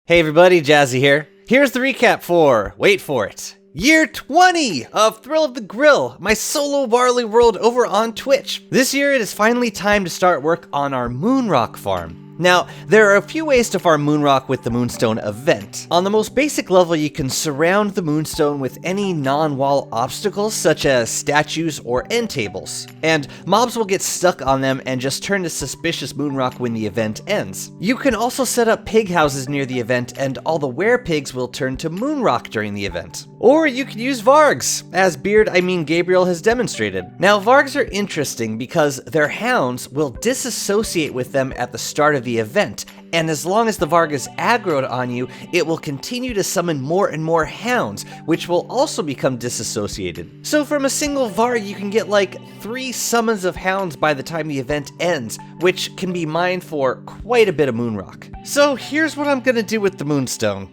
Hey everybody, Jazzy here. Here's the recap for, wait for it, Year 20 of Thrill of the Grill, my solo barley world over on Twitch. This year it is finally time to start work on our MOONROCK farm. Now, there are a few ways to farm Moonrock with the Moonstone event. On the most basic level, you can surround the Moonstone with any non-wall obstacles such as statues or end tables, and mobs will get stuck on them and just turn to suspicious Moonrock when the event ends. You can also set up pig houses near the event and all the werepigs will turn to Moonrock during the event. Or you could use vargs, as Gabriel has demonstrated. Now, vargs are interesting because their hounds will disassociate with them at the start of the event, and as long as the varg is aggroed on you, it will continue to summon more and more hounds, which will also become disassociated. So from a single varg, you can get like 3 summons of hounds by the time the event ends, which can be mined for quite a bit of Moonrock. So here's what I'm gonna do with the Moonstone.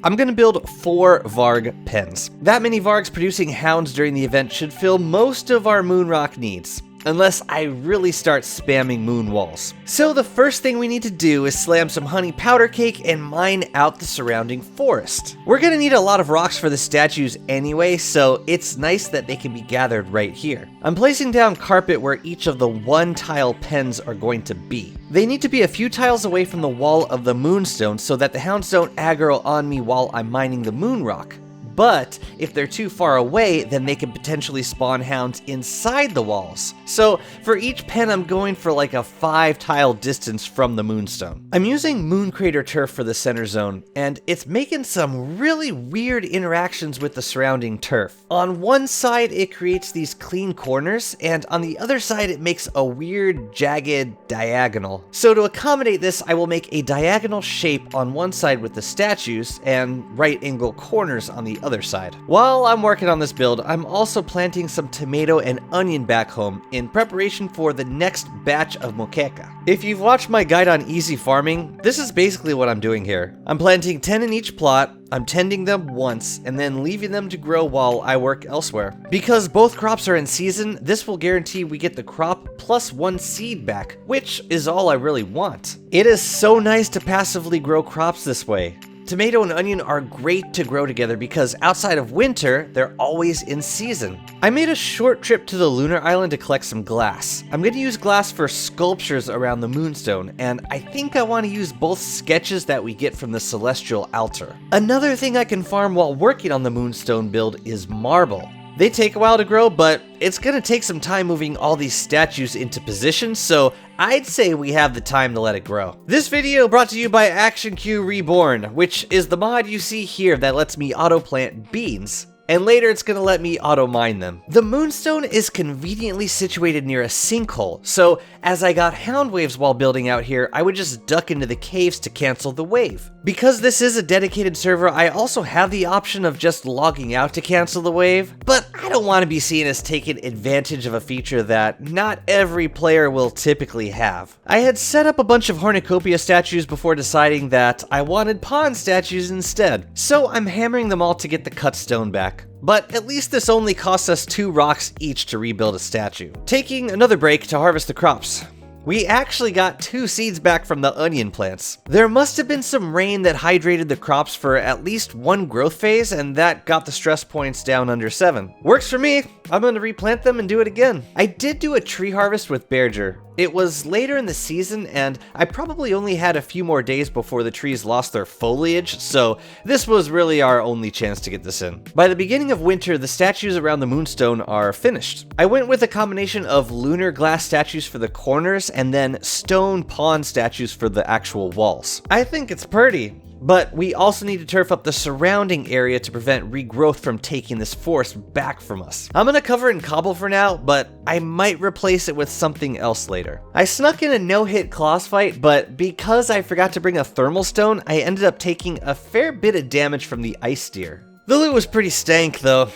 I'm gonna build 4 varg pens. That many vargs producing hounds during the event should fill most of our Moonrock needs, unless I really start spamming moon walls. So the first thing we need to do is slam some honey powder cake and mine out the surrounding forest. We're gonna need a lot of rocks for the statues anyway, so it's nice that they can be gathered right here. I'm placing down carpet where each of the 1-tile pens are going to be. They need to be a few tiles away from the wall of the moonstone so that the hounds don't aggro on me while I'm mining the moonrock. But if they're too far away, then they can potentially spawn hounds inside the walls. So for each pen, I'm going for like a 5-tile distance from the moonstone. I'm using moon crater turf for the center zone, and it's making some really weird interactions with the surrounding turf. On one side, it creates these clean corners, and on the other side, it makes a weird, jagged diagonal. So to accommodate this, I will make a diagonal shape on one side with the statues, and right angle corners on the other side. While I'm working on this build, I'm also planting some tomato and onion back home in preparation for the next batch of moqueca. If you've watched my guide on easy farming, this is basically what I'm doing here. I'm planting 10 in each plot, I'm tending them once, and then leaving them to grow while I work elsewhere. Because both crops are in season, this will guarantee we get the crop plus 1 seed back, which is all I really want. It is so nice to passively grow crops this way. Tomato and onion are great to grow together because outside of winter, they're always in season. I made a short trip to the lunar island to collect some glass. I'm going to use glass for sculptures around the moonstone, and I think I want to use both sketches that we get from the celestial altar. Another thing I can farm while working on the moonstone build is marble. They take a while to grow, but it's gonna take some time moving all these statues into position, so I'd say we have the time to let it grow. This video brought to you by Action Q Reborn, which is the mod you see here that lets me auto-plant beans. And later it's gonna let me auto-mine them. The moonstone is conveniently situated near a sinkhole, so as I got hound waves while building out here, I would just duck into the caves to cancel the wave. Because this is a dedicated server, I also have the option of just logging out to cancel the wave, but I don't want to be seen as taking advantage of a feature that not every player will typically have. I had set up a bunch of Hornicopia statues before deciding that I wanted pond statues instead, so I'm hammering them all to get the cut stone back. But at least this only costs us 2 rocks each to rebuild a statue. Taking another break to harvest the crops. We actually got 2 seeds back from the onion plants. There must have been some rain that hydrated the crops for at least 1 growth phase, and that got the stress points down under 7. Works for me. I'm going to replant them and do it again. I did do a tree harvest with Berger. It was later in the season, and I probably only had a few more days before the trees lost their foliage, so this was really our only chance to get this in. By the beginning of winter, the statues around the moonstone are finished. I went with a combination of lunar glass statues for the corners and then stone pond statues for the actual walls. I think it's pretty. But we also need to turf up the surrounding area to prevent regrowth from taking this forest back from us. I'm gonna cover it in cobble for now, but I might replace it with something else later. I snuck in a no-hit claws fight, but because I forgot to bring a thermal stone, I ended up taking a fair bit of damage from the ice deer. The loot was pretty stank though.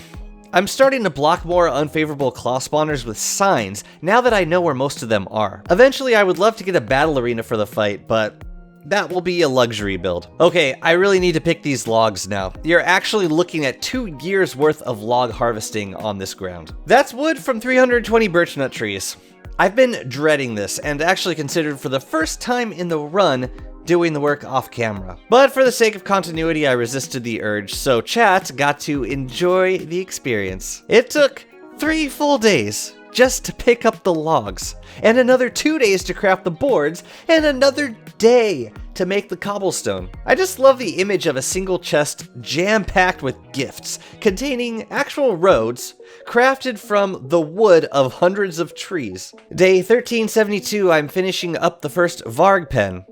I'm starting to block more unfavorable claw spawners with signs now that I know where most of them are. Eventually I would love to get a battle arena for the fight, but that will be a luxury build. Okay, I really need to pick these logs now. You're actually looking at 2 years worth of log harvesting on this ground. That's wood from 320 birch nut trees. I've been dreading this and actually considered for the first time in the run doing the work off camera. But for the sake of continuity, I resisted the urge, so chat got to enjoy the experience. It took 3 full days just to pick up the logs, and another 2 days to craft the boards, and another day to make the cobblestone. I just love the image of a single chest jam-packed with gifts, containing actual roads, crafted from the wood of hundreds of trees. Day 1372, I'm finishing up the first VARG pen.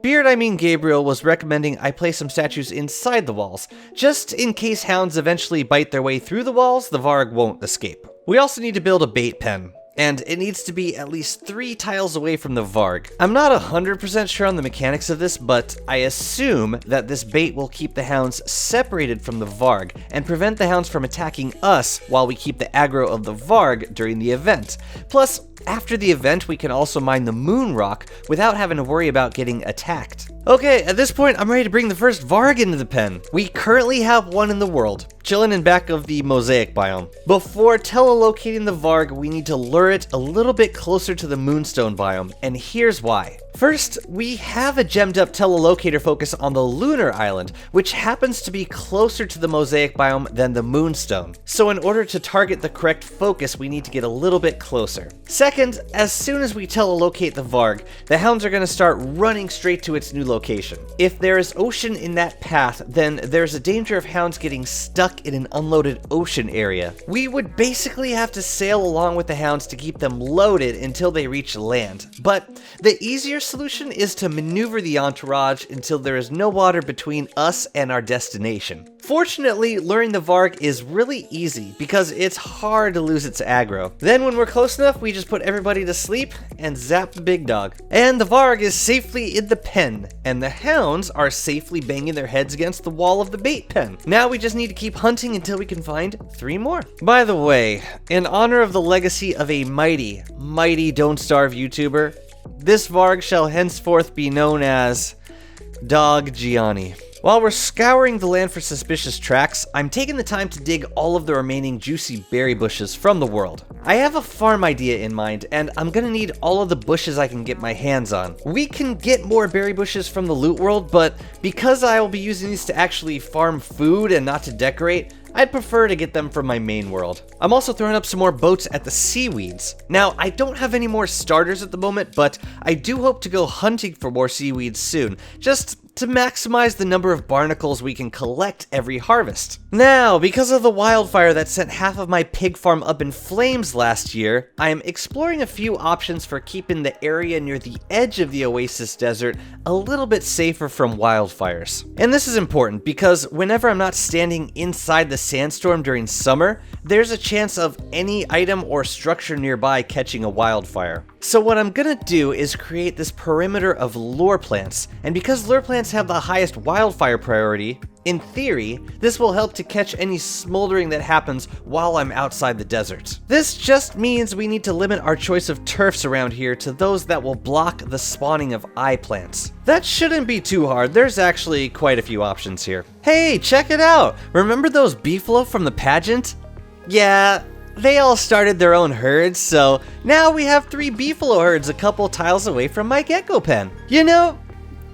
Gabriel was recommending I place some statues inside the walls, just in case hounds eventually bite their way through the walls, the VARG won't escape. We also need to build a bait pen, and it needs to be at least 3 tiles away from the VARG. I'm not 100% sure on the mechanics of this, but I assume that this bait will keep the hounds separated from the VARG and prevent the hounds from attacking us while we keep the aggro of the VARG during the event. Plus, after the event, we can also mine the MOONROCK without having to worry about getting attacked. Okay, at this point, I'm ready to bring the first VARG into the pen. We currently have one in the world, chilling in back of the mosaic biome. Before telelocating the VARG, we need to lure it a little bit closer to the moonstone biome, and here's why. First, we have a gemmed up telelocator focus on the lunar island, which happens to be closer to the mosaic biome than the moonstone. So in order to target the correct focus, we need to get a little bit closer. Second, as soon as we telelocate the VARG, the hounds are going to start running straight to its new location. If there is ocean in that path, then there's a danger of hounds getting stuck in an unloaded ocean area. We would basically have to sail along with the hounds to keep them loaded until they reach land. But the easier solution is to maneuver the entourage until there is no water between us and our destination. Fortunately, luring the VARG is really easy because it's hard to lose its aggro. Then when we're close enough, we just put everybody to sleep and zap the big dog. And the VARG is safely in the pen, and the hounds are safely banging their heads against the wall of the bait pen. Now we just need to keep hunting until we can find 3 more. By the way, in honor of the legacy of a mighty Don't Starve YouTuber, this VARG shall henceforth be known as Dog Gianni. While we're scouring the land for suspicious tracks, I'm taking the time to dig all of the remaining juicy berry bushes from the world. I have a farm idea in mind, and I'm gonna need all of the bushes I can get my hands on. We can get more berry bushes from the loot world, but because I will be using these to actually farm food and not to decorate, I'd prefer to get them from my main world. I'm also throwing up some more boats at the seaweeds. Now, I don't have any more starters at the moment, but I do hope to go hunting for more seaweeds soon, just to maximize the number of barnacles we can collect every harvest. Now, because of the wildfire that sent half of my pig farm up in flames last year, I am exploring a few options for keeping the area near the edge of the Oasis Desert a little bit safer from wildfires. And this is important because whenever I'm not standing inside the sandstorm during summer, there's a chance of any item or structure nearby catching a wildfire. So what I'm gonna do is create this perimeter of lure plants, and because lure plants have the highest wildfire priority, in theory, this will help to catch any smoldering that happens while I'm outside the desert. This just means we need to limit our choice of turfs around here to those that will block the spawning of eye plants. That shouldn't be too hard, there's actually quite a few options here. Hey, check it out! Remember those beefalo from the pageant? Yeah, they all started their own herds, so now we have 3 beefalo herds a couple tiles away from my gecko pen. You know,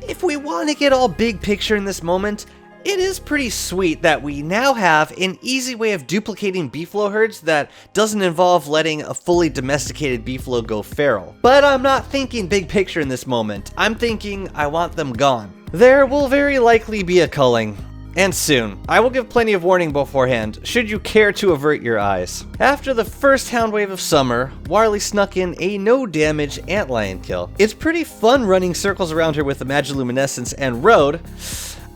if we want to get all big picture in this moment, it is pretty sweet that we now have an easy way of duplicating beefalo herds that doesn't involve letting a fully domesticated beefalo go feral. But I'm not thinking big picture in this moment. I'm thinking I want them gone. There will very likely be a culling. And soon. I will give plenty of warning beforehand, should you care to avert your eyes. After the first hound wave of summer, Warley snuck in a no-damage antlion kill. It's pretty fun running circles around her with the Magiluminescence and Road.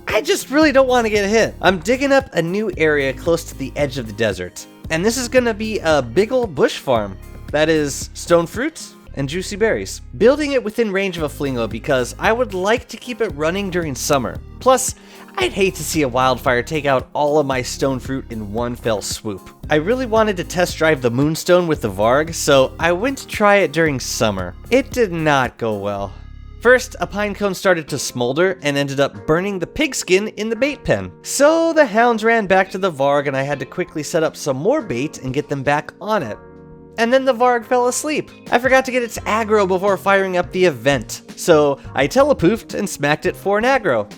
I just really don't want to get hit. I'm digging up a new area close to the edge of the desert. And this is gonna be a big old bush farm. That is stone fruits and juicy berries. Building it within range of a flingo because I would like to keep it running during summer. Plus, I'd hate to see a wildfire take out all of my stone fruit in one fell swoop. I really wanted to test drive the moonstone with the VARG, so I went to try it during summer. It did not go well. First, a pine cone started to smolder and ended up burning the pigskin in the bait pen. So the hounds ran back to the VARG and I had to quickly set up some more bait and get them back on it. and then the Varg fell asleep. I forgot to get its aggro before firing up the event, so I telepoofed and smacked it for an aggro.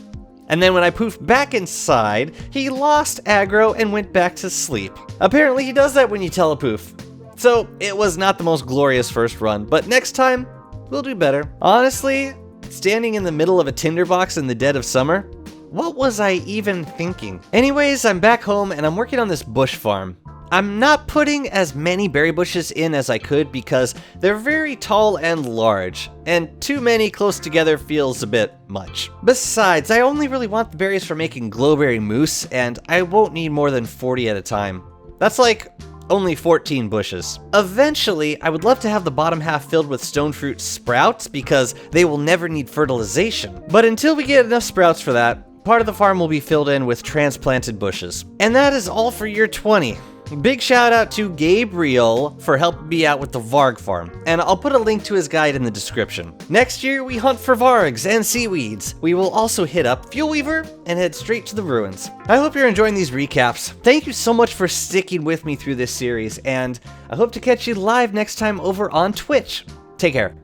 And then when I poofed back inside, he lost aggro and went back to sleep. Apparently he does that when you telepoof. So it was not the most glorious first run, but next time, we'll do better. Honestly, standing in the middle of a tinderbox in the dead of summer, what was I even thinking? Anyways, I'm back home and I'm working on this bush farm. I'm not putting as many berry bushes in as I could because they're very tall and large, and too many close together feels a bit much. Besides, I only really want the berries for making glowberry mousse, and I won't need more than 40 at a time. That's like only 14 bushes. Eventually, I would love to have the bottom half filled with stone fruit sprouts because they will never need fertilization. But until we get enough sprouts for that, part of the farm will be filled in with transplanted bushes. And that is all for year 20. Big shout out to Gabriel for helping me out with the Varg farm, and I'll put a link to his guide in the description. Next year, we hunt for vargs and seaweeds. We will also hit up Fuel Weaver and head straight to the ruins. I hope you're enjoying these recaps. Thank you so much for sticking with me through this series, and I hope to catch you live next time over on Twitch. Take care.